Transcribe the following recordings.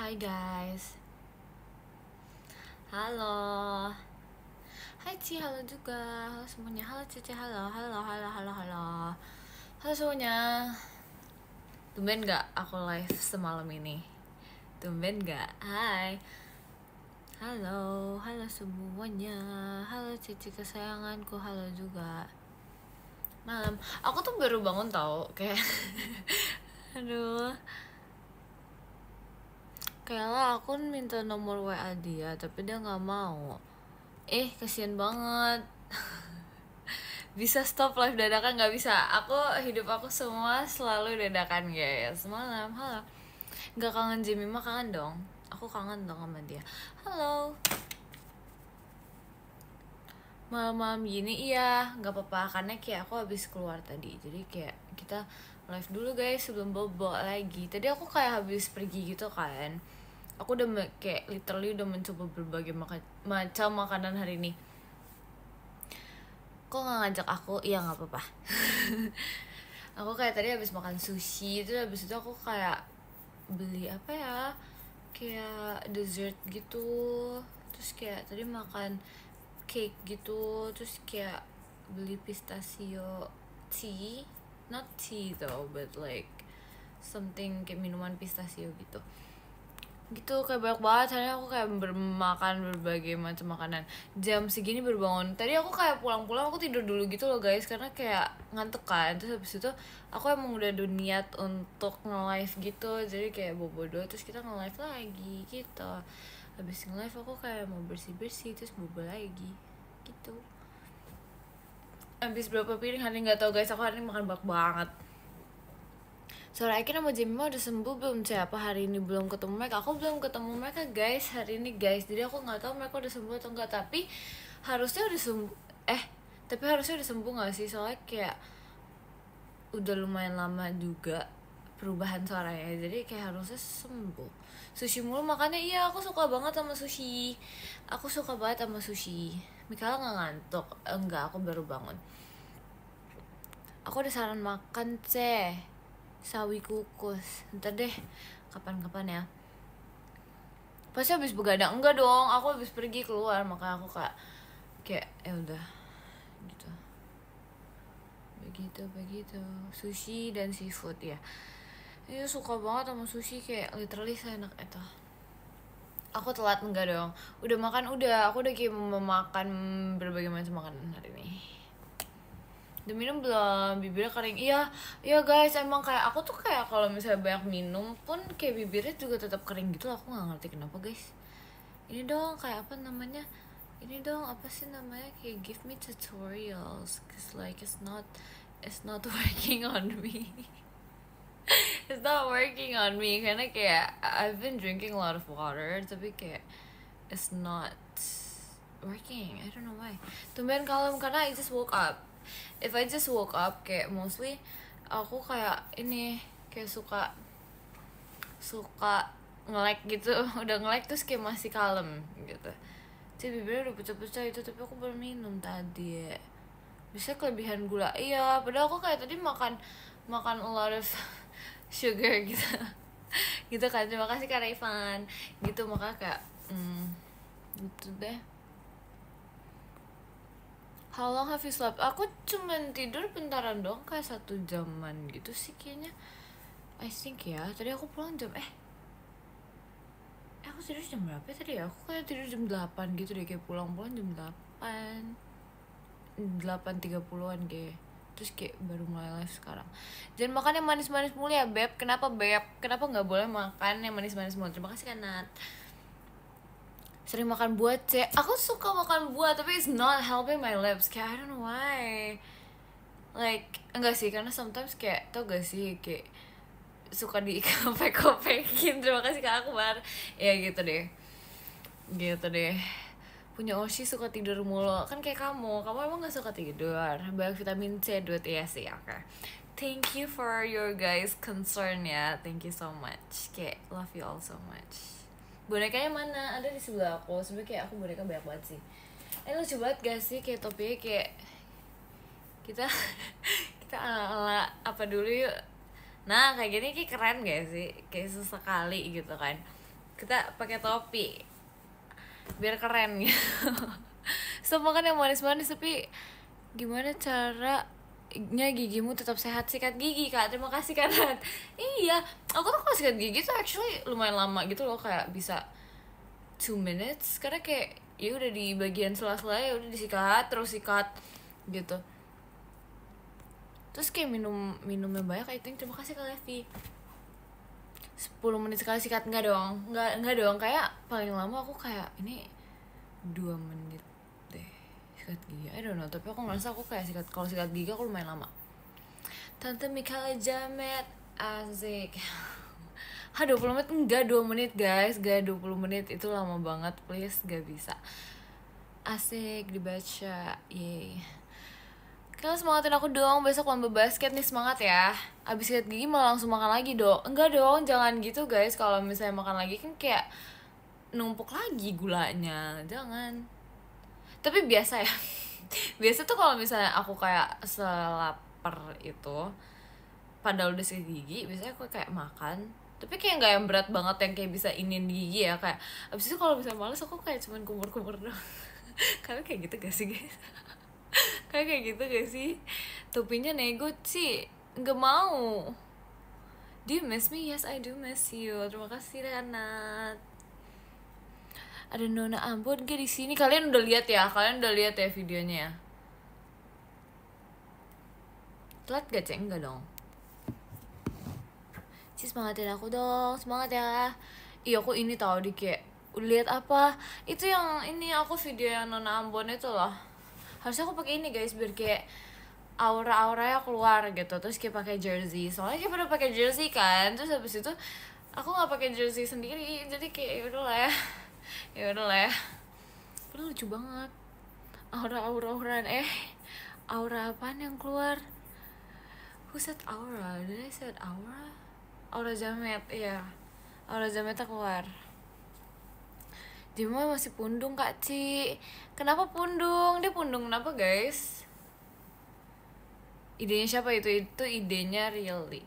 Hai guys. Halo. Hai Ci, halo juga. Halo semuanya. Halo Cici, halo. Halo, halo, halo, halo. Halo semuanya. Tumben gak aku live semalam ini? Tumben gak? Hai. Halo, halo semuanya. Halo Cici kesayanganku, halo juga. Malam. Aku tuh baru bangun tau, kayak aduh. Kayaknya aku minta nomor WA dia, tapi dia nggak mau. Kasian banget. Bisa stop live dadakan nggak bisa. Hidup aku semua selalu dadakan guys. Malam, halo. Nggak kangen Jemima, kangen dong. Aku kangen dong sama dia. Halo. Malam-malam gini iya, nggak apa-apa karena kayak aku habis keluar tadi. Jadi kayak kita live dulu guys sebelum bobo lagi. Tadi aku kayak habis pergi gitu kan. Aku udah kayak literally udah mencoba berbagai macam makanan hari ini. Kok nggak ngajak aku? Iya nggak apa-apa. Aku kayak tadi habis makan sushi, terus habis itu aku kayak beli apa ya, kayak dessert gitu. Terus kayak tadi makan cake gitu, terus kayak beli pistachio tea, not tea though, but like something kayak minuman pistachio gitu kayak banyak banget. Hari aku kayak bermakan berbagai macam makanan. Jam segini baru bangun. Tadi aku kayak pulang-pulang aku tidur dulu gitu loh guys, karena kayak ngantuk kan. Terus habis itu aku emang udah ada niat untuk nge-live gitu, jadi kayak bobo terus kita nge-live lagi gitu. Habis nge-live aku kayak mau bersih-bersih terus bobo lagi gitu. Habis berapa piring hari nggak tahu guys, aku hari ini makan banyak banget. Suara Aikin sama Jemima udah sembuh belum? Siapa hari ini belum ketemu mereka? Aku belum ketemu mereka guys hari ini guys. Jadi aku nggak tahu mereka udah sembuh atau enggak. Tapi harusnya udah sembuh. Tapi harusnya udah sembuh nggak sih? Soalnya kayak udah lumayan lama juga perubahan suaranya. Jadi kayak harusnya sembuh. Sushi mulu makannya, iya aku suka banget sama sushi. Aku suka banget sama sushi. Mikaela nggak ngantuk? Enggak, aku baru bangun. Aku udah saran makan sawi kukus. Ntar deh, kapan-kapan ya. Pasti habis begadang. Enggak dong, aku habis pergi keluar, makanya aku kayak ya udah gitu. Begitu. Sushi dan seafood ya. Iya suka banget sama sushi, kayak literally seenak itu. Aku telat enggak dong. Udah makan udah, aku udah kayak memakan berbagai macam makanan hari ini. Udah minum belum? Bibirnya kering. Iya guys, emang kayak aku tuh kayak kalau misalnya banyak minum pun kayak bibirnya juga tetap kering gitu. Aku nggak ngerti kenapa guys. Ini dong kayak apa namanya? Ini dong apa sih namanya? Kayak give me tutorials, cause like it's not working on me. It's not working on me karena kayak I've been drinking a lot of water tapi kayak it's not working. I don't know why. Tumben kalem karena I just woke up. If I just woke up kayak mostly aku kayak ini kayak suka nge-lag gitu. Udah nge-lag terus kayak masih kalem gitu. Jadi bibirnya udah pecah-pecah itu, tapi aku baru minum tadi ya. Bisa kelebihan gula. Iya, padahal aku kayak tadi makan a lot of sugar gitu. Gitu kan. Terima kasih Kak Raivan. Gitu makanya kayak gitu deh. How long have you slept? Aku cuman tidur bentaran doang, kayak 1 jaman gitu sih kayaknya. I think ya. Tadi aku pulang jam aku tidur jam berapa ya tadi ya? Aku kayak tidur jam 8 gitu deh, kayak pulang-pulang jam 8:30-an kayak. Terus kayak baru mulai live sekarang. Jangan makan yang manis-manis mulu ya Beb. Kenapa Beb? Kenapa nggak boleh makan yang manis-manis mulu? Terima kasih Kanat. Sering makan buah aku suka makan buah tapi it's not helping my lips, kayak I don't know why. Like enggak sih, karena sometimes kayak tau gak sih kayak suka di kopek-kopekin. Terima kasih Kak Akbar. Ya gitu deh punya Oshi suka tidur mulu kan kayak kamu emang gak suka tidur, banyak vitamin C duit ya sih. Oke, thank you for your guys concern ya, thank you so much, kayak love you all so much. Bonekanya mana? Ada di sebelah aku. Sebenernya kayak aku boneka banyak banget sih. Lucu banget gak sih kayak topinya kayak kita ala apa dulu yuk. Nah kayak gini kayak keren gak sih? Kayak sesekali gitu kan. kita pakai topi biar keren gitu. So makan yang manis-manis, tapi gimana caranya gigimu tetap sehat? Sikat gigi Kak, terima kasih Kak Nat. Iya, aku tuh kalau sikat gigi tuh actually lumayan lama gitu loh, kayak bisa 2 minutes, karena kayak ya udah di bagian sela-sela ya udah disikat terus sikat gitu. Terus kayak minumnya banyak, I think. Terima kasih Kak Levi. 10 menit sekali sikat, enggak dong, kayak paling lama aku kayak ini 2 menit deh sikat gigi, I don't know, tapi aku ngerasa aku kayak kalau sikat gigi aku lumayan lama. Tante Mikala Jamet, asik. 20 menit, enggak 2 menit guys, enggak 20 menit, itu lama banget, please, gak bisa. Asik dibaca, yeay. Kalian semangatin aku dong, besok lomba basket nih, semangat ya. Abis sikat gigi malah langsung makan lagi dong. Enggak dong, jangan gitu guys, kalau misalnya makan lagi kan kayak numpuk lagi gulanya, jangan. Tapi biasa ya. Biasa tuh kalau misalnya aku kayak selaper itu padahal udah sikat gigi, biasanya aku kayak makan, tapi kayak nggak yang berat banget yang kayak bisa inin gigi ya, kayak abis itu kalau misalnya males aku kayak cuman kumur-kumur doang. Kalian kayak gitu gak sih guys? Kalian kayak gitu gak sih? Topinya nego sih nggak mau. Do you miss me? Yes, I do miss you. Terima kasih Renat. Ada Nona Ambon gak di sini? Kalian udah lihat ya? Kalian udah lihat ya videonya ya? Telat gak cek? Enggak dong. Semangatin aku dong, semangat ya. Iya, aku ini tau di kayak lihat apa itu yang ini, aku video yang Nona Ambon itu loh. Harusnya aku pakai ini guys, biar kayak aura-auranya keluar gitu. Terus kayak pakai jersey, soalnya kayak pada pakai jersey kan. Terus habis itu aku nggak pakai jersey sendiri, jadi kayak yaudah lah ya. Yaudah lah ya. Padahal lucu banget. Aura-aura-auran, aura apaan yang keluar? Who said aura? Did I said aura? Aura Jamet, iya. Aura Jametnya keluar. Dima masih pundung Kak Ci. Kenapa pundung? Dia pundung kenapa guys? Idenya siapa itu? Itu idenya Really.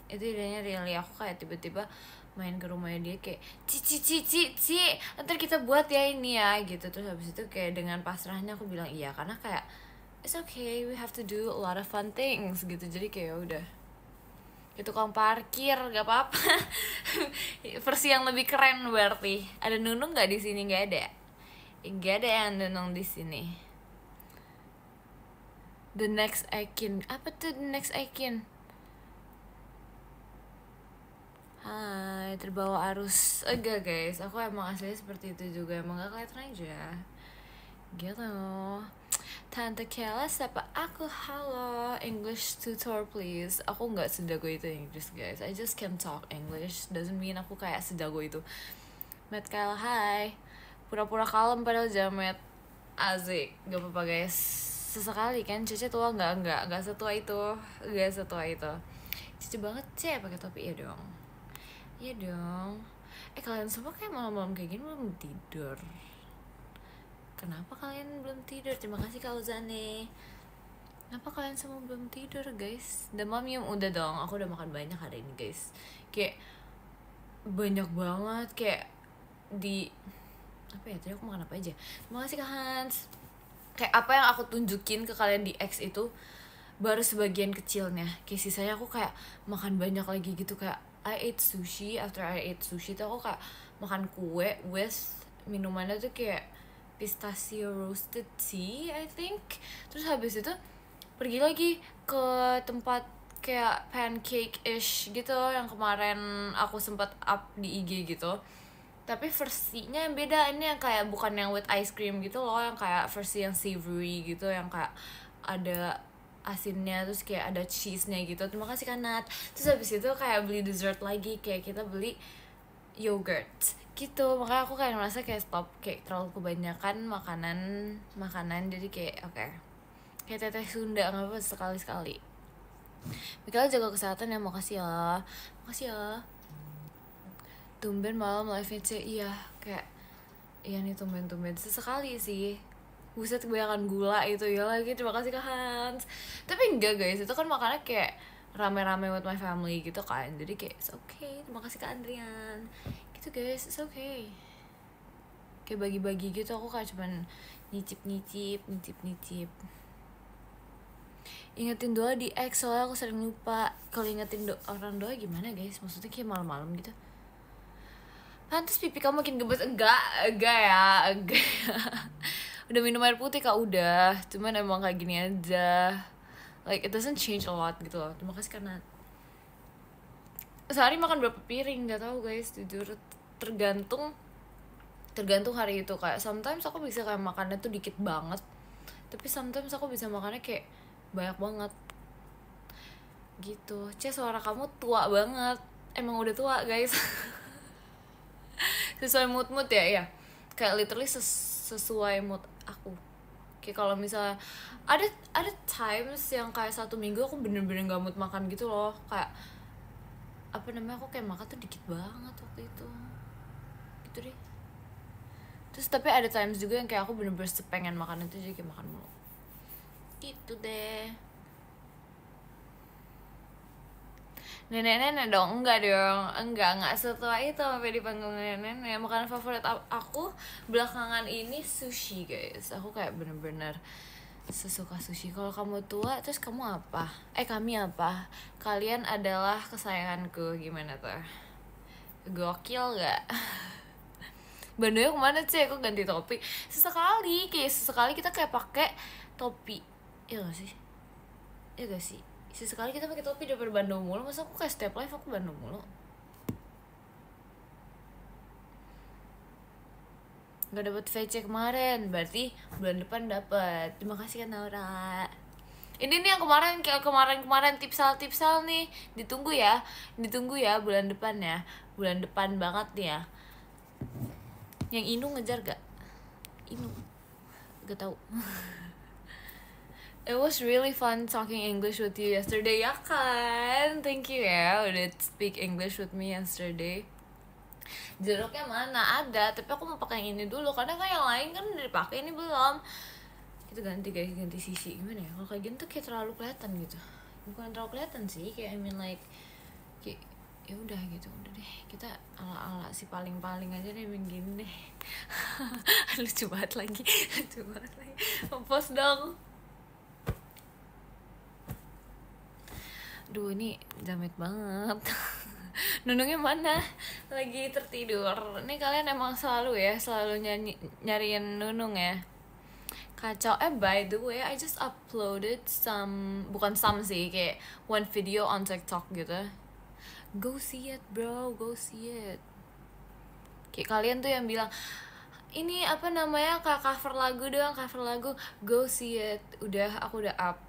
Itu idenya Really. Aku kayak tiba-tiba main ke rumahnya dia kayak Ci, ntar kita buat ya ini ya gitu. Terus habis itu kayak dengan pasrahnya aku bilang iya, karena kayak it's okay, we have to do a lot of fun things gitu. Jadi kayak udah, itu tukang parkir gak apa-apa. Versi yang lebih keren berarti. Ada Nunung nggak di sini? Nggak ada. Nggak ada yang Nunung di sini. The next Aikin, apa tuh the next Aikin? Hai, terbawa arus. Enggak guys, aku emang aslinya seperti itu juga, emang gak kelihatan aja gitu. Tante Kela, siapa aku? Halo, English tutor please. Aku nggak sedago itu Inggris guys. I just can talk English, doesn't mean aku kayak sedago itu. Matt Kela, hai. Pura-pura kalem padahal Jamet. Asik, gak apa-apa guys. Sesekali kan, Cece tua nggak setua itu, nggak setua itu. Cece banget sih pakai topi, ya dong. Iya dong. Kalian semua kayak malam-malam kayak gini belum tidur. Kenapa kalian belum tidur? Terima kasih Kak Uzane. Kenapa kalian semua belum tidur guys? Demamium udah dong. Aku udah makan banyak hari ini guys. Kayak banyak banget, kayak di apa ya, tadi aku makan apa aja. Terima kasih Kak Hans. Kayak apa yang aku tunjukin ke kalian di X itu baru sebagian kecilnya. Kayak sisanya aku kayak makan banyak lagi gitu. Kayak I ate sushi. After I ate sushi tuh aku kayak makan kue with minumannya tuh kayak pistachio roasted tea I think. Terus habis itu pergi lagi ke tempat kayak pancake-ish gitu yang kemarin aku sempat up di IG gitu, tapi versinya yang beda. Ini yang kayak bukan yang with ice cream gitu loh, yang kayak versi yang savory gitu, yang kayak ada asinnya, terus kayak ada cheese-nya gitu. Terima kasih Kanat. Terus habis itu kayak beli dessert lagi, kayak kita beli yogurt gitu. Makanya aku kayak ngerasa kayak stop, kayak terlalu kebanyakan makanan jadi kayak oke. Kayak teteh Sunda, nggak apa sekali-sekali. Mikala jaga kesehatan ya, makasih ya. Tumben malam live VC, iya kayak iya nih tumben sesekali sih. Buset kebanyakan gula itu ya lagi. Terima kasih Kak Hans. Tapi enggak guys, itu kan makannya kayak rame-rame with my family gitu kan, jadi kayak it's okay, terima kasih Kak Andrian gitu guys, it's okay. Kayak bagi-bagi gitu, aku kayak cuman nyicip. Ingetin doa di X, soalnya aku sering lupa. Kalau ingetin orang doa gimana guys, maksudnya kayak malam-malam gitu. Pantes pipi kamu makin gebes. Enggak ya. Udah minum air putih Kak, udah, cuman emang kayak gini aja, like it doesn't change a lot gitu loh. Terima kasih karena sehari makan berapa piring nggak tahu guys, jujur tergantung hari itu. Kayak sometimes aku bisa kayak makannya tuh dikit banget, tapi sometimes aku bisa makannya kayak banyak banget gitu. Suara kamu tua banget, emang udah tua guys. Sesuai mood ya, kayak literally sesuai mood aku. Kayak kalau misalnya ada times yang kayak 1 minggu aku bener-bener gak mood makan gitu loh, kayak apa namanya, aku kayak makan tuh dikit banget waktu itu gitu deh. Terus tapi ada times juga yang kayak aku bener-bener pengen makan itu, jadi kayak makan mulu gitu deh. Nenek-nenek dong, enggak setelah itu sampai dipanggil nenek-nenek. Makanan favorit aku belakangan ini sushi guys, aku kayak bener-bener sesuka sushi. Kalau kamu tua, terus kamu apa? Kami apa? Kalian adalah kesayanganku, gimana tuh? Gokil gak? Bandonya kemana sih? Aku ganti topi sesekali kita kayak pakai topi, iya gak sih? Sesekali kita pakai topi daripada Bandung mulu. Masa aku kayak step life aku Bandung mulu? Gak dapet VC kemarin, berarti bulan depan dapat. Terima kasih kan Naura. Ini nih yang kemarin tipsal nih. Ditunggu ya bulan depan ya. Bulan depan banget nih ya. Yang Inu ngejar gak? Inu gak tahu. It was really fun talking English with you yesterday, ya kan? Thank you ya udah speak English with me yesterday. Jeruknya mana? Ada, tapi aku mau pakai yang ini dulu karena kan yang lain kan udah dipakai, ini belum. Kita ganti guys, ganti sisi. Gimana ya? Kalau kayak gini tuh kayak terlalu kelihatan gitu. Bukan terlalu kelihatan sih, kayak I mean like kayak ya udah gitu, udah deh. Kita ala-ala si paling-paling aja deh begini deh. Lucu banget lagi. Post dong. Duh, ini jamet banget. Nunungnya mana? Lagi tertidur. Ini kalian emang selalu nyariin Nunung ya. Kacau. By the way, I just uploaded bukan sih, kayak one video on TikTok gitu. Go see it bro, go see it. Kayak kalian tuh yang bilang, ini apa namanya, cover lagu. Go see it. Aku udah up.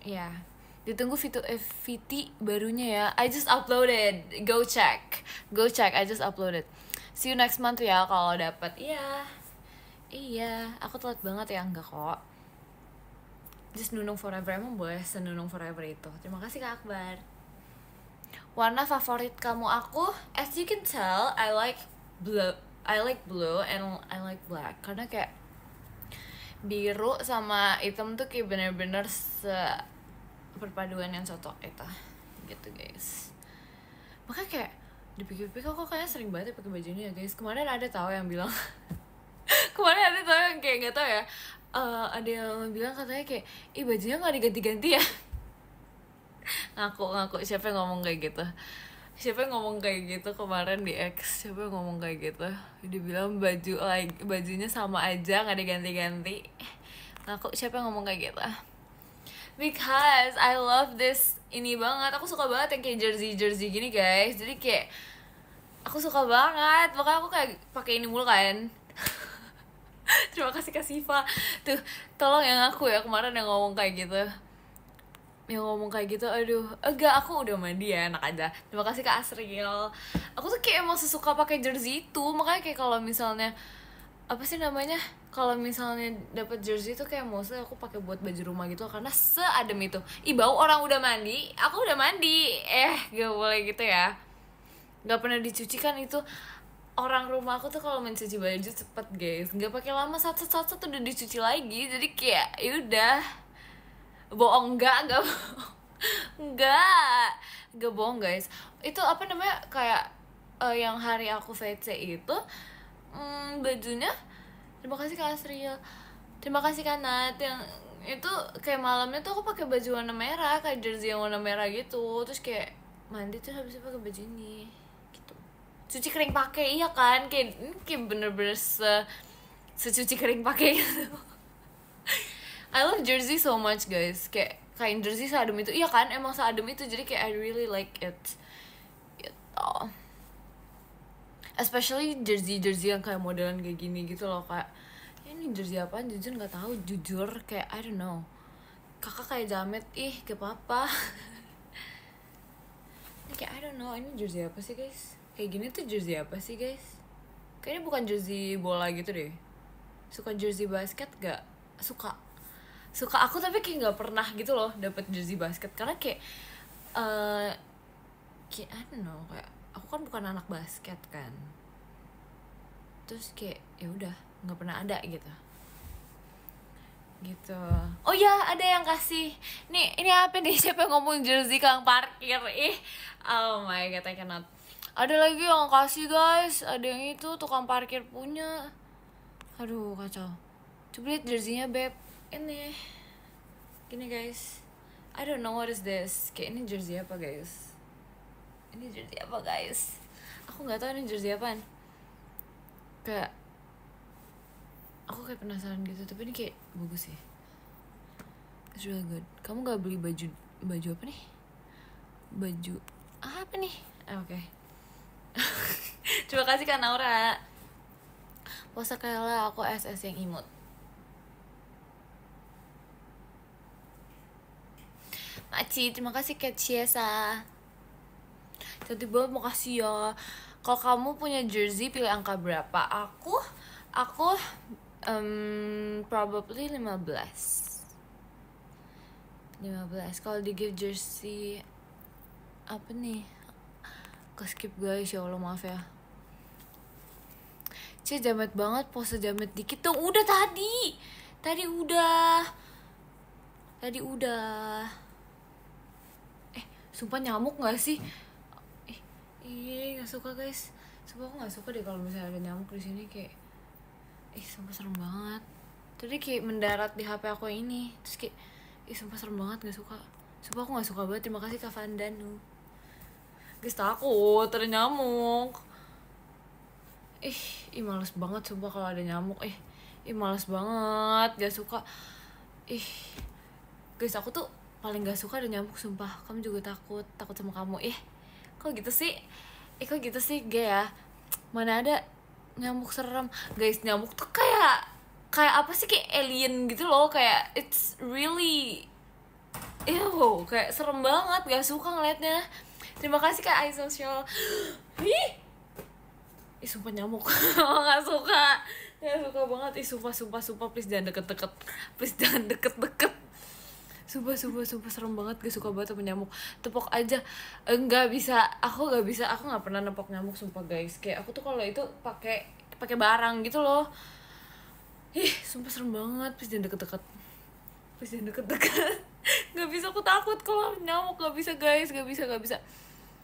Ya, ditunggu VT barunya ya. I just uploaded. Go check. I just uploaded. See you next month ya kalau dapat. Iya, aku telat banget ya, enggak kok. Just Nunung forever, emang boleh senunung forever itu. Terima kasih Kak Akbar. Warna favorit kamu? Aku, as you can tell, I like blue and I like black. Karena kayak biru sama hitam tuh kayak bener-bener perpaduan yang cocok itu gitu guys. Makanya kayak dipikir-pikir kok kayaknya sering banget ya pakai baju ini ya guys. Kemarin ada yang bilang yang kayak nggak tahu ya, ada yang bilang katanya kayak bajunya nggak diganti-ganti ya. ngaku siapa yang ngomong kayak gitu kemarin di X? Siapa yang ngomong kayak gitu? Dia bilang bajunya sama aja nggak diganti-ganti. Ngaku siapa yang ngomong kayak gitu? Because I love this ini banget. Aku suka banget yang kayak jersey gini guys. Jadi kayak aku suka banget. Makanya aku kayak pakai ini mulu kan. Terima kasih Kak Siva. Tuh, tolong yang aku ya kemarin yang ngomong kayak gitu. Aduh. Enggak, aku udah mandi ya, enak aja. Terima kasih Kak Asril. Aku tuh kayak emang sesuka pakai jersey itu. Makanya kayak kalau misalnya apa sih namanya, kalau misalnya dapat jersey itu kayak mostly aku pakai buat baju rumah gitu karena seadem itu. Bau orang udah mandi, aku udah mandi. Gak boleh gitu ya. Gak pernah dicuci kan itu. Orang rumah aku tuh kalau mencuci baju cepet guys, nggak pakai lama, satu udah dicuci lagi. Jadi kayak yaudah, bohong nggak bohong. Enggak bohong guys. Itu apa namanya, kayak yang hari aku VC itu, bajunya, terima kasih Kak Asriel, terima kasih Kak Nat, yang itu kayak malamnya tuh aku pakai baju warna merah, kayak jersey yang warna merah gitu, terus kayak mandi tuh habis itu pakai baju ini gitu, cuci kering pakai, iya kan, kayak bener-bener secuci kering pakai gitu. I love jersey so much guys, kayak kain jersey seadem itu, iya kan, emang seadem itu, jadi kayak I really like it gitu. Especially jersey yang kayak modelan kayak gini gitu loh, kayak ini jersey apaan jujur nggak tahu, jujur kayak I don't know, kakak kayak jamet, ih gak apa-apa. Ini kayak I don't know, ini jersey apa sih guys, kayak gini tuh jersey apa sih guys, kayaknya bukan jersey bola gitu deh. Suka jersey basket gak? Suka aku, tapi kayak nggak pernah gitu loh dapet jersey basket, karena kayak kayak I don't know, kayak aku kan bukan anak basket kan, terus kayak ya udah nggak pernah ada gitu. Oh ya, ada yang kasih ini apa nih, siapa yang ngomong jersey kang parkir, oh my god, I cannot. Ada lagi yang kasih guys, ada yang itu tukang parkir punya, aduh kacau. Coba lihat jersey-nya beb, ini gini guys, I don't know what is this, kayak ini jersey apa guys, aku nggak tahu ini jersey apaan, kayak aku kayak penasaran gitu, tapi ini kayak bagus sih, it's really good. Kamu nggak beli baju apa nih, baju apa nih, oke. Terima kasih Kak Naura. Puasa Kayla, aku SS yang imut. Maci, terima kasih Kak Ciesa. Cantik banget, makasih ya. Kalau kamu punya jersey, pilih angka berapa? Aku probably 15. Kalau di gift jersey apa nih? Ke-skip guys, ya Allah maaf ya. Jamet banget, pose jamet dikit dong. Udah tadi udah. Sumpah nyamuk gak sih? Gak suka guys. Sumpah aku gak suka deh kalau misalnya ada nyamuk di sini, kayak sumpah serem banget. Tadi kayak mendarat di HP aku ini, terus kayak sumpah serem banget, gak suka. Sumpah aku gak suka banget. Terima kasih Kak Vandanu. Guys, takut ada nyamuk. Males banget sumpah kalau ada nyamuk. Males banget, gak suka. Guys, aku tuh paling gak suka ada nyamuk sumpah. Kamu juga takut sama kamu. Kok gitu sih gak ya? Mana ada nyamuk serem. Guys, nyamuk tuh kayak apa sih, kayak alien gitu loh, kayak it's really kayak serem banget, gak suka ngeliatnya. Terima kasih Kak iSocial. Sumpah nyamuk. Gak suka banget. Sumpah please jangan deket-deket. Sumpah serem banget, gak suka banget sama nyamuk. Tepok aja nggak bisa, aku nggak pernah nepok nyamuk sumpah guys. Kayak aku tuh kalau itu pakai barang gitu loh. Sumpah serem banget, please jangan deket-deket. Nggak bisa, aku takut kalau nyamuk, nggak bisa guys, nggak bisa.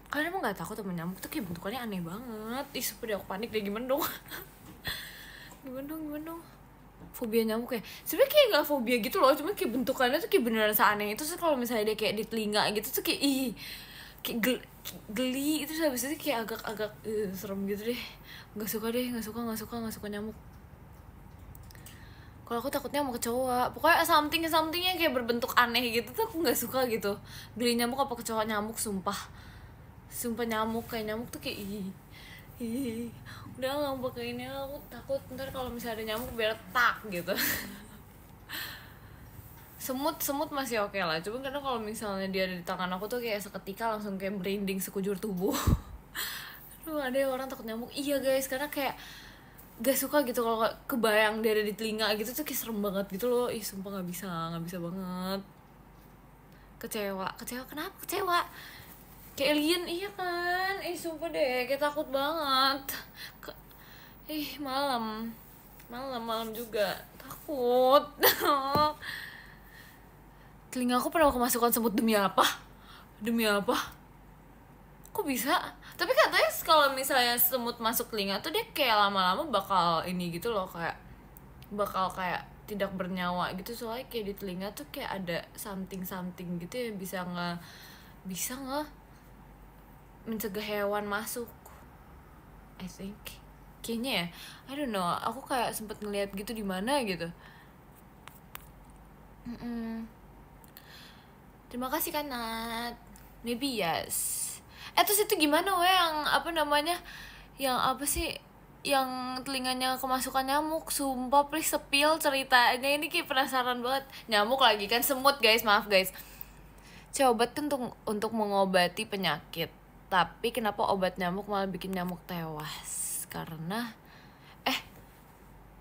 Kalian emang nggak takut sama nyamuk tuh, kayak bentukannya aneh banget. Sumpah deh, aku panik deh, gimana dong. Fobia nyamuk ya, sebenarnya kayak nggak fobia gitu loh, cuma kayak bentukannya tuh kayak beneran seaneh itu. Terus kalau misalnya dia kayak di telinga gitu tuh kayak kayak geli itu, habis itu kayak agak serem gitu deh. Nggak suka nyamuk. Kalau aku takutnya sama kecoa, pokoknya something yang kayak berbentuk aneh gitu tuh aku nggak suka gitu. Geli nyamuk apa kecoa, nyamuk sumpah nyamuk, kayak nyamuk tuh kayak udah nggak mau pakai ini, aku takut ntar kalau misalnya ada nyamuk biar tak gitu. Semut masih oke lah, cuma karena kalau misalnya dia ada di tangan aku tuh kayak seketika langsung kayak merinding sekujur tubuh. Aduh, ada orang takut nyamuk. Iya guys, karena kayak gak suka gitu kalau kebayang dia ada di telinga gitu tuh kayak serem banget gitu loh. Sumpah nggak bisa banget. Kecewa kenapa kecewa? Kayak alien, iya kan? Sumpah deh, kayak takut banget. Malam juga takut. Telinga aku pernah kemasukan semut, demi apa? Demi apa? Kok bisa? Tapi katanya kalau misalnya semut masuk telinga tuh dia kayak lama-lama bakal ini gitu loh, kayak bakal kayak tidak bernyawa gitu, soalnya kayak di telinga tuh kayak ada something gitu yang bisa nggak mencegah hewan masuk, I think. Kayaknya ya, I don't know, aku kayak sempet ngeliat gitu di mana gitu. Terima kasih kan Nat. Maybe yes. Terus itu gimana yang apa namanya, yang apa sih, yang telinganya kemasukan nyamuk? Sumpah please spill ceritanya, ini kayak penasaran banget. Nyamuk lagi kan, semut guys, maaf guys. Obat untuk mengobati penyakit, tapi kenapa obat nyamuk malah bikin nyamuk tewas? Karena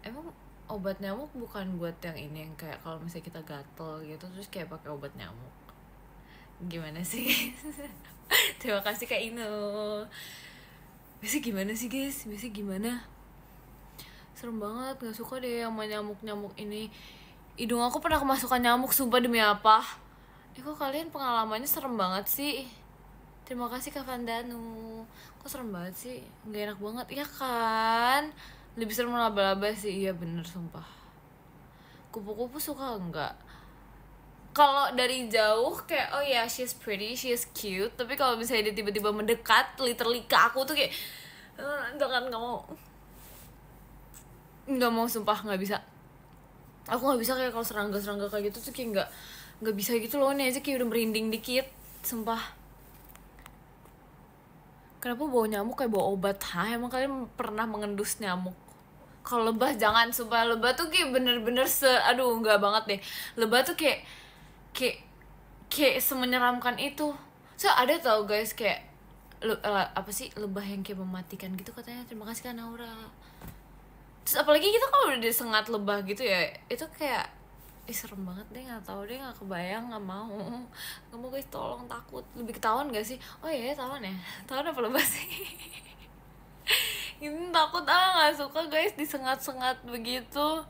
emang obat nyamuk bukan buat yang ini, yang kayak kalau misalnya kita gatel gitu terus kayak pakai obat nyamuk. Gimana sih? Terima kasih Kak Ino. Biasanya gimana sih guys? Biasanya gimana? Serem banget, gak suka deh sama nyamuk-nyamuk ini. Hidung aku pernah kemasukan nyamuk, sumpah demi apa? Kok kalian pengalamannya serem banget sih? Terima kasih Kak Vandanu. Kok serem banget sih? Gak enak banget, iya kan? Lebih serem laba-laba sih, iya bener sumpah. Kupu-kupu suka enggak? Kalau dari jauh kayak oh ya she's pretty, she's cute, tapi kalau misalnya dia tiba-tiba mendekat literally ke aku tuh kayak jangan, nggak mau sumpah, nggak bisa. Aku nggak bisa kayak kalau serangga kayak gitu tuh kayak nggak bisa gitu loh, nih aja kayak udah merinding dikit sumpah. Kenapa bau nyamuk kayak bau obat? Emang kalian pernah mengendus nyamuk? Kalau lebah jangan, sumpah. Lebah tuh kayak bener-bener aduh nggak banget deh. Lebah tuh kayak semenyeramkan itu. Ada tau guys kayak apa sih, lebah yang kayak mematikan gitu katanya. Terima kasih Kak Naura. Terus apalagi kita kalau udah disengat lebah gitu ya, itu kayak serem banget deh, nggak tahu deh, nggak kebayang, nggak mau guys, tolong, takut. Lebih ketahuan gak sih? Oh iya tawan ya, tawan apa lebah sih? Ini takut, nggak suka guys disengat-sengat begitu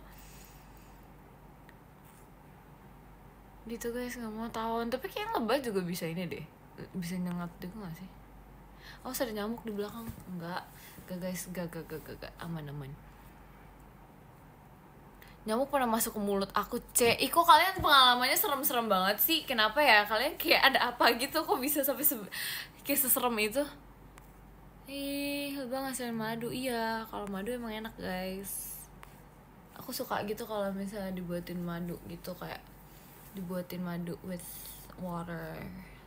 gitu guys, nggak mau tawan. Tapi kayak lebah juga bisa ini deh, bisa nyengat juga nggak sih? Oh ada nyamuk di belakang? Enggak guys, gak aman. Nyamuk pernah masuk ke mulut aku, kok kalian pengalamannya serem-serem banget sih? Kenapa ya? Kalian kayak ada apa gitu? Kok bisa sampai kayak seserem itu? Lebah ngasilin madu. Iya, kalau madu emang enak guys. Aku suka gitu kalau misalnya dibuatin madu gitu, kayak dibuatin madu with water.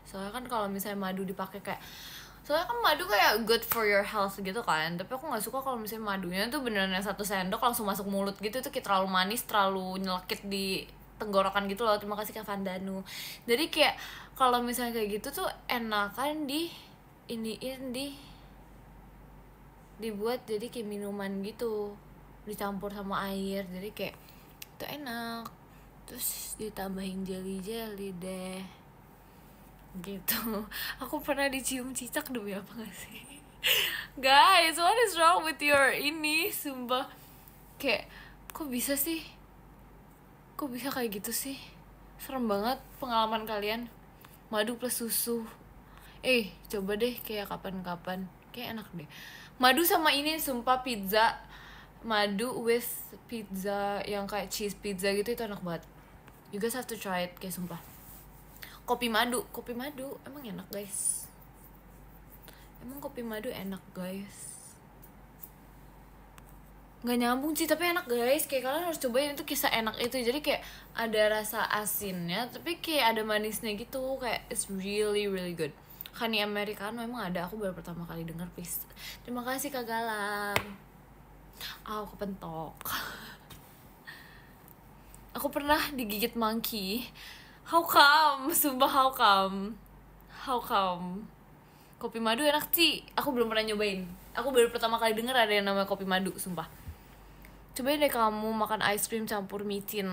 Soalnya kan kalau misalnya madu dipakai kayak, soalnya kan madu kayak good for your health gitu kan, tapi aku nggak suka kalau misalnya madunya tuh beneran 1 sendok langsung masuk mulut gitu, tuh kayak terlalu manis, terlalu nyelekit di tenggorokan gitu loh. Terima kasih Kak Vandanu. Jadi kayak kalau misalnya kayak gitu tuh enakan dibuat jadi kayak minuman gitu, dicampur sama air, jadi kayak itu enak. Terus ditambahin jelly deh gitu. Aku pernah dicium cicak, demi apa gak sih? Guys, what is wrong with your ini? Sumpah kayak kok bisa kayak gitu sih? Serem banget pengalaman kalian. Madu plus susu, coba deh kayak kapan-kapan, kayak enak deh. Madu sama ini sumpah, pizza madu with pizza yang kayak cheese pizza gitu, itu enak banget. You guys have to try it, kayak sumpah. Kopi madu emang enak guys. Kopi madu enak guys. Nggak nyambung sih, tapi enak guys. Kayak kalian harus cobain, itu kisah enak itu. Jadi kayak ada rasa asinnya, tapi kayak ada manisnya gitu. Kayak it's really really good. Honey Americano emang ada, aku baru pertama kali denger, please. Terima kasih Kak Galang. Aku kepentok. Aku pernah digigit monkey. How come? Sumpah how come? Kopi madu enak sih. Aku belum pernah nyobain. Aku baru pertama kali denger ada yang namanya kopi madu, sumpah. Cobain deh kamu makan ice cream campur micin.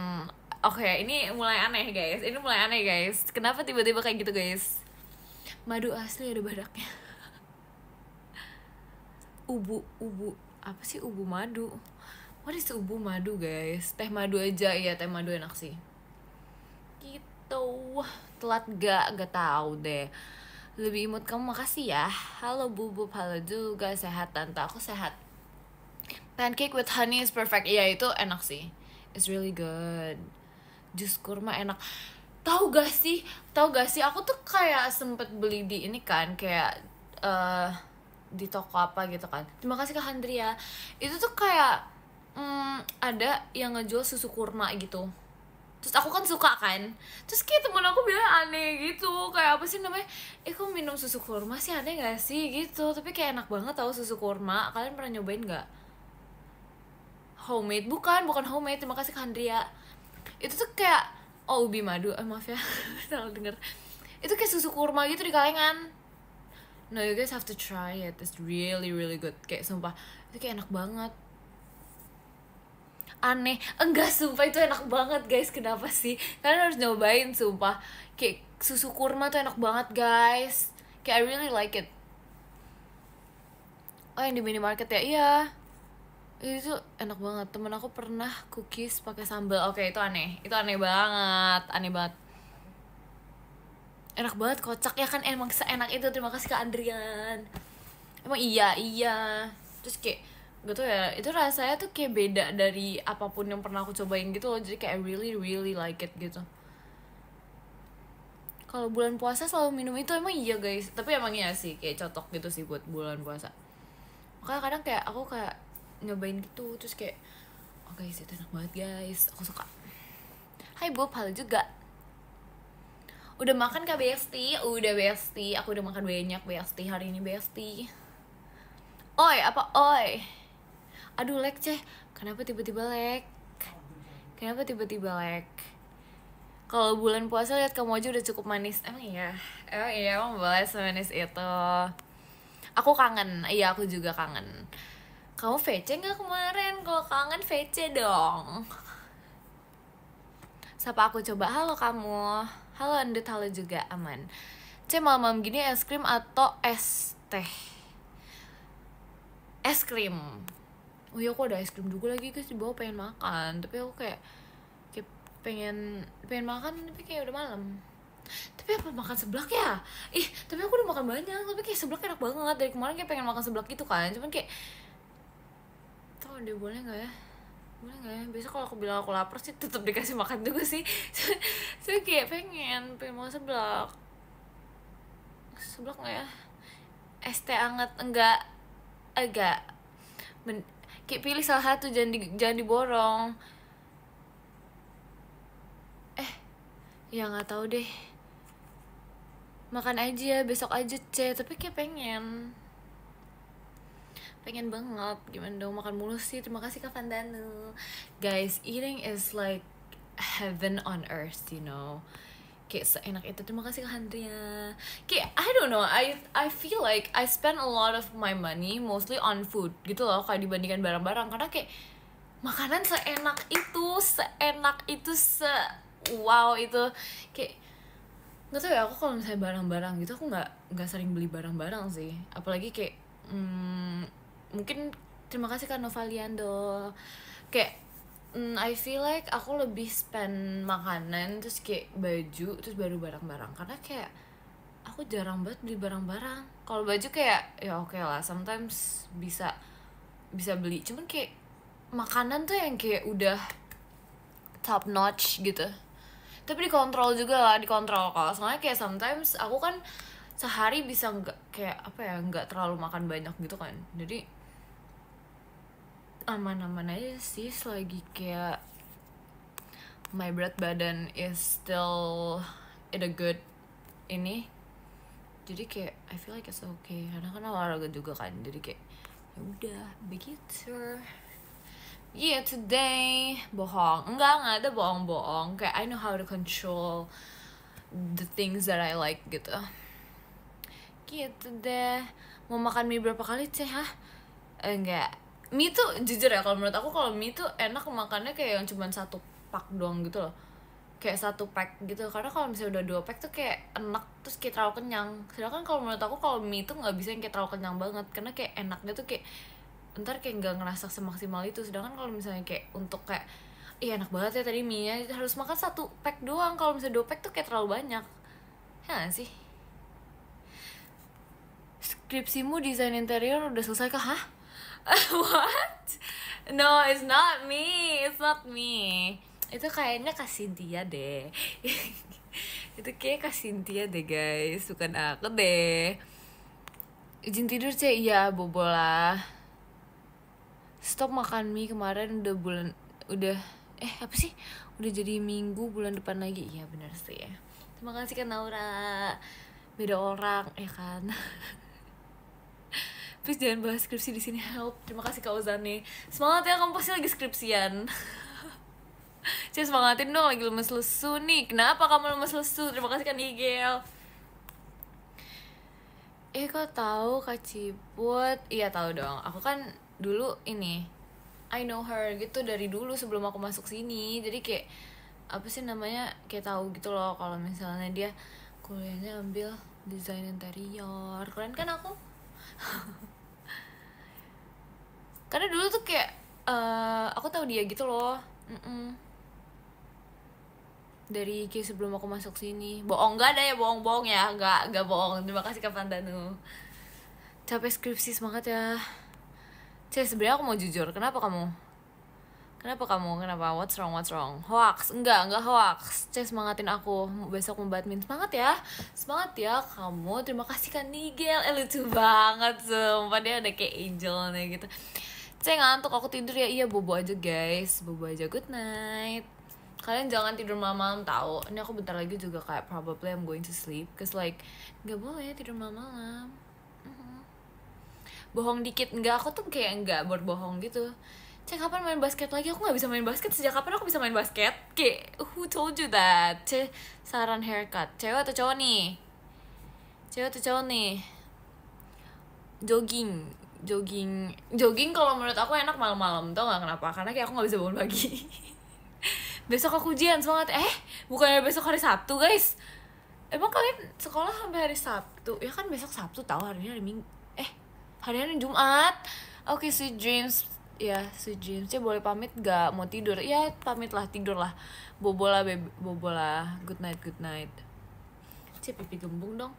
Oke, ini mulai aneh guys. Kenapa tiba-tiba kayak gitu guys? Madu asli ada badaknya. Ubu. Apa sih ubu madu? What is ubu madu guys? Teh madu aja, iya teh madu enak sih. Gitu. gitu. Telat gak tahu deh. Lebih imut kamu, makasih ya. Halo Bubub, halo juga. Sehat tante, aku sehat. Pancake with honey is perfect. Iya itu enak sih. It's really good. Jus kurma enak. Tahu gak sih? Aku tuh kayak sempet beli di ini kan, kayak di toko apa gitu kan. Terima kasih Kak Handria. Itu tuh kayak ada yang ngejual susu kurma gitu. Terus aku kan suka kan. Terus kayak temen aku bilang aneh gitu. Kayak apa sih namanya? Kok minum susu kurma sih, aneh gak sih gitu. Tapi kayak enak banget tau susu kurma. Kalian pernah nyobain gak? Homemade? Bukan homemade. Terima kasih Kak Handria. Itu tuh kayak ubi madu. Maaf ya. Salah denger. Itu kayak susu kurma gitu di kalengan. No, you guys have to try it. It's really really good. Kayak sumpah, itu kayak enak banget. Aneh, enggak sumpah itu enak banget guys. Kenapa sih? Kalian harus nyobain sumpah. Kayak susu kurma tuh enak banget guys. Kayak I really like it. Oh yang di minimarket ya? Iya. Itu enak banget. Temen aku pernah cookies pakai sambal. Oke, itu aneh. Itu aneh banget. Aneh banget. Enak banget, kocak ya kan, emang seenak itu. Terima kasih Kak Andrian. Emang iya terus kayak gitu ya, itu rasanya tuh kayak beda dari apapun yang pernah aku cobain gitu loh. Jadi kayak I really really like it gitu. Kalau bulan puasa selalu minum itu, emang iya guys. Tapi emang iya sih, kayak cocok gitu sih buat bulan puasa. Makanya kadang kayak aku kayak nyobain gitu, terus kayak guys itu enak banget guys, aku suka. Hai Bob, halo juga. Udah makan Kak Besti? Udah Besti, aku udah makan banyak Besti hari ini Besti. Oi, apa oi? Aduh lag ceh, kenapa tiba-tiba lag? Kalau bulan puasa lihat kamu aja udah cukup manis. Emang iya, emang boleh semanis itu. Aku kangen, iya aku juga kangen. Kamu VC nggak kemarin? Kalau kangen VC dong. Sapa aku coba. Halo kamu. Halo Andit, halo juga. Aman. Malam-malam gini es krim atau es teh? Es krim. Oh iya, aku ada es krim juga lagi guys di bawah, pengen makan. Tapi aku kayak pengen makan tapi kayak udah malam. Tapi apa makan seblak ya? Tapi aku udah makan banyak. Tapi kayak seblak enak banget. Dari kemarin kayak pengen makan seblak gitu kan. Cuman kayak tau deh, boleh gak ya? Boleh gak ya? Biasa kalau aku bilang aku lapar sih tetap dikasih makan juga sih. Saya kayak pengen makan seblak gak ya? Es teh anget enggak? Agak kayak pilih salah satu, jangan diborong. Ya nggak tahu deh, makan aja besok aja tapi kayak pengen banget. Gimana dong, makan mulu sih. Terima kasih Kak Vandanu. Guys, eating is like heaven on earth, you know. Kayak seenak itu. Terima kasih Kak Handria. Kayak I don't know, I feel like I spend a lot of my money mostly on food gitu loh, kayak dibandingkan barang-barang. Karena kayak makanan seenak itu, wow itu. Kayak nggak tahu ya, aku kalau misalnya barang-barang gitu aku nggak sering beli barang-barang sih. Apalagi kayak mungkin terima kasih Kak Novaliando. Kayak I feel like aku lebih spend makanan, terus kayak baju, terus baru barang-barang. Karena kayak aku jarang banget beli barang-barang. Kalau baju kayak ya oke lah, sometimes bisa beli. Cuman kayak makanan tuh yang kayak udah top notch gitu. Tapi dikontrol juga lah, dikontrol. Kalau soalnya kayak sometimes aku kan sehari bisa nggak terlalu makan banyak gitu kan. Jadi aman-aman aja sih selagi kayak my berat badan is still in a good ini. Jadi kayak I feel like it's okay. Karena kan olahraga juga kan. Jadi kayak ya udah begitu. Yeah, today bohong. Enggak ada bohong-bohong. Kayak I know how to control the things that I like gitu. Gitu deh. Mau makan mie berapa kali sih? Enggak. Mie tuh jujur ya, kalau menurut aku kalau mie tuh enak makannya kayak yang cuma 1 pack doang gitu loh. Kayak 1 pack gitu. Karena kalau misalnya udah 2 pack tuh kayak enak, terus kayak terlalu kenyang. Sedangkan kalau menurut aku kalau mie tuh nggak bisa yang kayak terlalu kenyang banget. Karena kayak enaknya tuh kayak ntar kayak nggak ngerasa semaksimal itu. Sedangkan kalau misalnya kayak untuk kayak Iya enak banget ya tadi mie-nya, harus makan 1 pack doang. Kalau misalnya 2 pack tuh kayak terlalu banyak. Ya gak sih? Skripsimu desain interior udah selesai kah? Hah? What? No, it's not me. It's not me. Itu kayaknya Kak Cynthia deh. Itu kayak Kak Cynthia deh guys, bukan aku deh. Izin tidur cek, iya bobo lah. Stop makan mie kemarin udah apa sih? Udah jadi minggu, bulan depan lagi. Iya benar sih ya. Terima kasih kan Naura. Beda orang ya kan. Please jangan bahas skripsi di sini, help. Terima kasih Kak Ozane. Semangat ya, kamu pasti lagi skripsian. Saya semangatin dong, lagi lemes lesu nih. Kenapa kamu lemes lesu? Terima kasih kan Igel. Kok tahu Kak Ciput? Iya tahu dong. Aku kan dulu ini I know her gitu dari dulu sebelum aku masuk sini. Jadi kayak apa sih namanya, kayak tahu gitu loh kalau misalnya dia kuliahnya ambil desain interior. Keren kan aku? Karena dulu tuh kayak aku tahu dia gitu loh. Dari kayak sebelum aku masuk sini. Bohong nggak ada ya, bohong ya, nggak bohong. Terima kasih Kak Pandanu. Capek skripsi, semangat ya. Sebenarnya aku mau jujur, kenapa kamu? Kenapa? What's wrong? Hoax? Enggak hoax. Semangatin aku, besok mau badminton. Semangat ya kamu. Terima kasih kan Nigel. Lucu banget sumpah, dia ada kayak angelnya gitu. Ngantuk, aku tidur ya. Iya bobo aja guys, good night. Kalian jangan tidur malam-malam tahu. Ini aku bentar lagi juga kayak probably I'm going to sleep, cause like nggak boleh tidur malam-malam. Bohong dikit enggak, aku tuh kayak enggak berbohong gitu. Kapan main basket lagi? Aku nggak bisa main basket. Sejak kapan aku bisa main basket? Kayak who told you that? Saran haircut, cewek atau cowok nih? Jogging kalau menurut aku enak malam-malam, tau nggak kenapa? Karena kayak aku nggak bisa bangun pagi. Besok aku ujian, semangat. Bukannya besok hari Sabtu guys? Emang kalian sekolah sampai hari Sabtu? Ya kan besok Sabtu, tahu hari ini hari Minggu. Hari ini Jumat. Oke, sweet dreams. Ya, sweet dreams. Boleh pamit gak? Mau tidur? Ya, pamit lah, tidur lah. Bobola. Good night. Pipi gembung dong.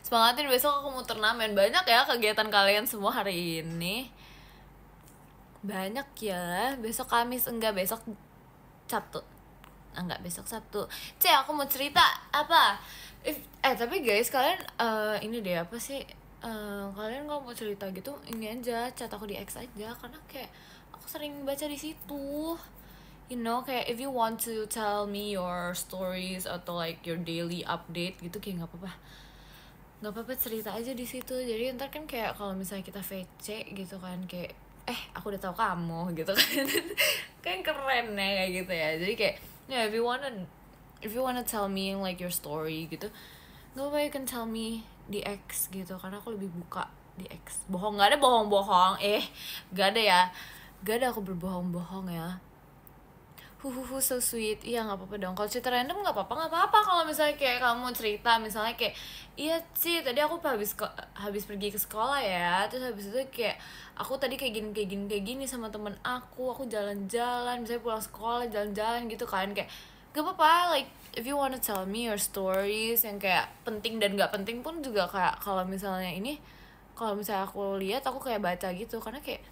Semangatin, besok aku mau turnamen. Banyak ya kegiatan kalian semua hari ini. Banyak ya. Besok Kamis, enggak, besok Sabtu. Enggak, besok Sabtu. Aku mau cerita apa? Tapi guys, kalian ini deh, apa sih? Kalian kalau mau cerita gitu, ini aja, chat aku di X aja. Karena kayak aku sering baca di situ. You know, kayak if you want to tell me your stories atau like your daily update gitu, kayak nggak apa-apa cerita aja di situ. Jadi ntar kan kayak kalau misalnya kita VC gitu kan, kayak aku udah tahu kamu gitu kan. Kan keren ya kayak gitu ya. Jadi kayak if you wanna tell me like your story gitu, nggak apa-apa, you can tell me di X gitu, karena aku lebih buka di X. Nggak ada bohong-bohong. Nggak ada aku berbohong-bohong ya. So sweet. Iya nggak apa-apa dong. Kalau cerita random nggak apa-apa. Kalau misalnya kayak kamu cerita, misalnya kayak iya sih tadi aku habis pergi ke sekolah ya, terus habis itu kayak aku tadi kayak gini sama temen aku jalan-jalan, misalnya pulang sekolah jalan-jalan gitu kan, kayak gak apa-apa. Like if you wanna tell me your stories yang kayak penting dan nggak penting pun juga, kayak kalau misalnya aku lihat, aku kayak baca gitu, karena kayak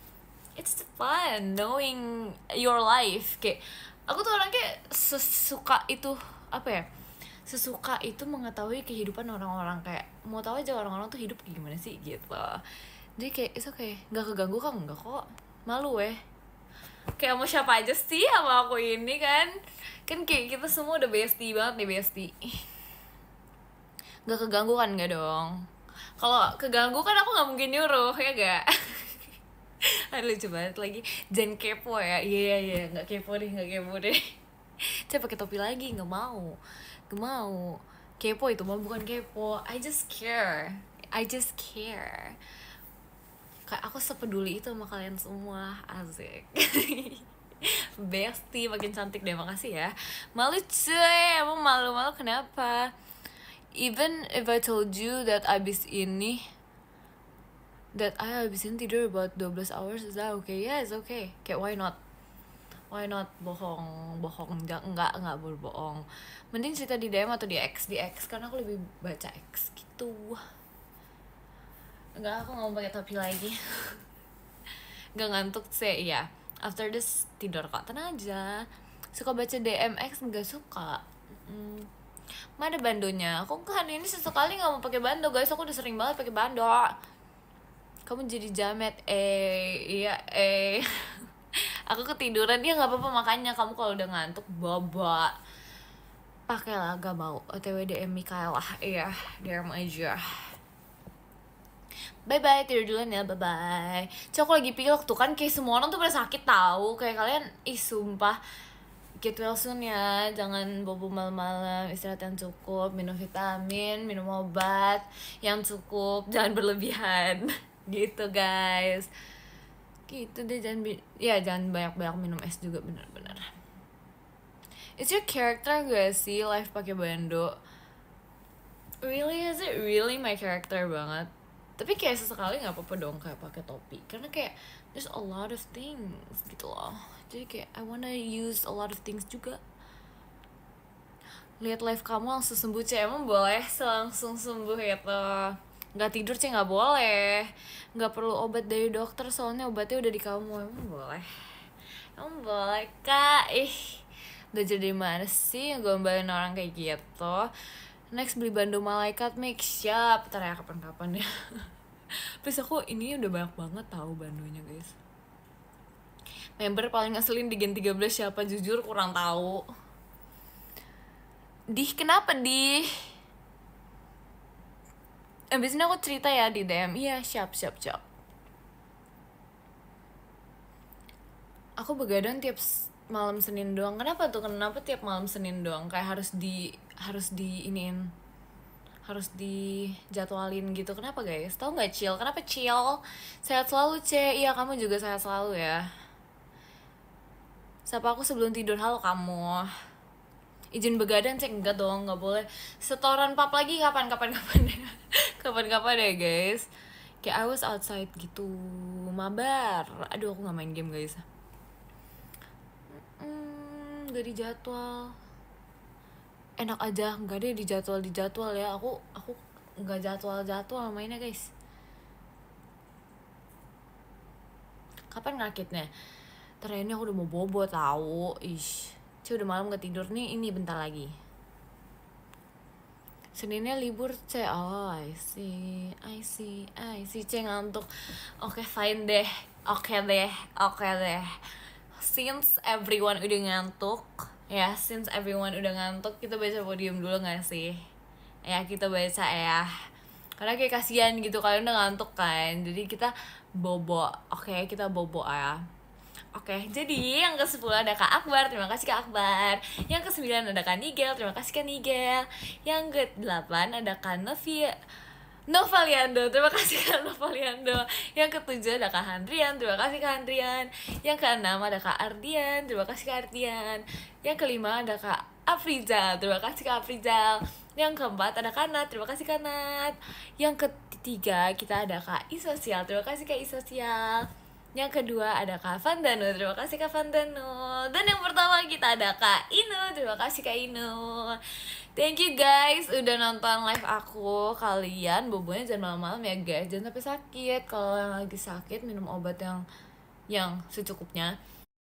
it's fun knowing your life. Kayak aku tuh orang kayak sesuka itu mengetahui kehidupan orang-orang, kayak mau tahu aja orang-orang tuh hidup gimana sih gitu. Jadi kayak it's okay, nggak keganggu kan? Nggak kok, malu kayak mau siapa aja sih sama aku ini kan kayak kita semua udah bestie banget nih, bestie. Nggak keganggu kan? Nggak dong. Kalau keganggu kan aku nggak mungkin nyuruh, ya gak? Aduh lucu banget lagi. Jangan kepo ya. Iya nggak kepo deh. Saya pakai topi lagi, nggak mau. Kepo itu mah bukan kepo. I just care. Kayak aku sepeduli itu sama kalian semua. Asik. Bestie makin cantik deh, makasih ya. Malu cuy, emang malu kenapa? Even if I told you that abis ini that I habisin tidur about 12 hours, is that okay? Yeah, it's okay. Kayak why not bohong enggak berbohong. Mending cerita di DM atau di X karena aku lebih baca X gitu. Enggak, aku nggak mau pakai topi lagi. Nggak ngantuk sih ya. After this tidur kok, tenang aja. Suka baca DM X nggak suka. Mana bandonya? Aku kan ini sesekali nggak mau pakai bando guys. Aku udah sering banget pakai bando. Kamu jadi jamet iya aku ketiduran, dia nggak apa-apa, makanya kamu kalau udah ngantuk baba pakailah, gak mau OTW DM Mikaela, iya DM aja. Bye bye, tidur duluan ya, bye bye. Cok, aku lagi pilek tuh kan, kayak semua orang tuh pada sakit tahu, kayak kalian sumpah. Get well soon ya, jangan bobo malam-malam, istirahat yang cukup, minum vitamin, minum obat yang cukup, jangan berlebihan. Gitu guys, gitu deh, jangan banyak-banyak minum es juga, bener-bener. It's your character gak sih live pakai bando? Really, is it really my character banget? Tapi kayak sesekali nggak apa-apa dong kayak pakai topi, karena kayak there's a lot of things gitu loh, jadi kayak I wanna use a lot of things juga. Lihat live kamu langsung sembuh cek, emang boleh langsung sembuh gitu? Nggak tidur cek nggak boleh, nggak perlu obat dari dokter soalnya obatnya udah di kamu. Emang boleh kak? Udah jadi mana sih ngegombalin orang kayak gitu. Next beli bando malaikat, make siap ntar ya kapan-kapan ya. Please, aku ini udah banyak banget tahu bandonya guys. Member paling ngeselin di Gen 13 siapa? Jujur kurang tahu. Kenapa abis ini aku cerita ya di DM. Iya, siap. Aku begadang tiap malam Senin doang. Kenapa tuh? Kenapa tiap malam Senin doang? Kayak harus dijadwalin gitu. Kenapa guys? Tahu nggak chill? Kenapa chill? Sehat selalu iya, kamu juga sehat selalu ya. Sapa aku sebelum tidur, halo kamu. Izin begadang cek, enggak dong, nggak boleh. Setoran pap lagi kapan ya guys. Kayak I was outside gitu, mabar. Aduh, aku nggak main game guys. Gak dijadwal. Enak aja, nggak deh dijadwal ya. Aku nggak jadwal mainnya guys. Kapan ngakitnya? Ternyata aku udah mau bobo tahu. Udah malam gak tidur nih, ini bentar lagi. Seninnya libur cek. Oh, I see. Cek ngantuk. Oke, fine deh. Oke deh. Since everyone udah ngantuk, kita baca podium dulu gak sih? Ya, kita baca ya. Karena kayak kasihan gitu, kalian udah ngantuk kan. Jadi kita bobo. Oke, kita bobo ya. Oke, jadi yang ke-10 ada Kak Akbar, terima kasih Kak Akbar. Yang ke-9 ada Kak Nigel, terima kasih Kak Nigel. Yang ke-8 ada Kak Novaliando, terima kasih Kak Novaliando. Yang ke-7 ada Kak Handrian, terima kasih Kak Handrian. Yang ke-6 ada Kak Ardian, terima kasih Kak Ardian. Yang ke-5 ada Kak Afrizal, terima kasih Kak Afrizal. Yang ke-4 ada Kanat, terima kasih Kanat. Yang ke-3 kita ada Kak Isosial, terima kasih Kak Isosial. Yang kedua ada Kak Vandano, terima kasih Kak Vandano. Dan yang pertama kita ada Kak Inu, terima kasih Kak Inu. Thank you guys udah nonton live aku. Kalian bobonya jangan malam-malam ya guys, jangan sampai sakit. Kalau yang lagi sakit minum obat yang secukupnya.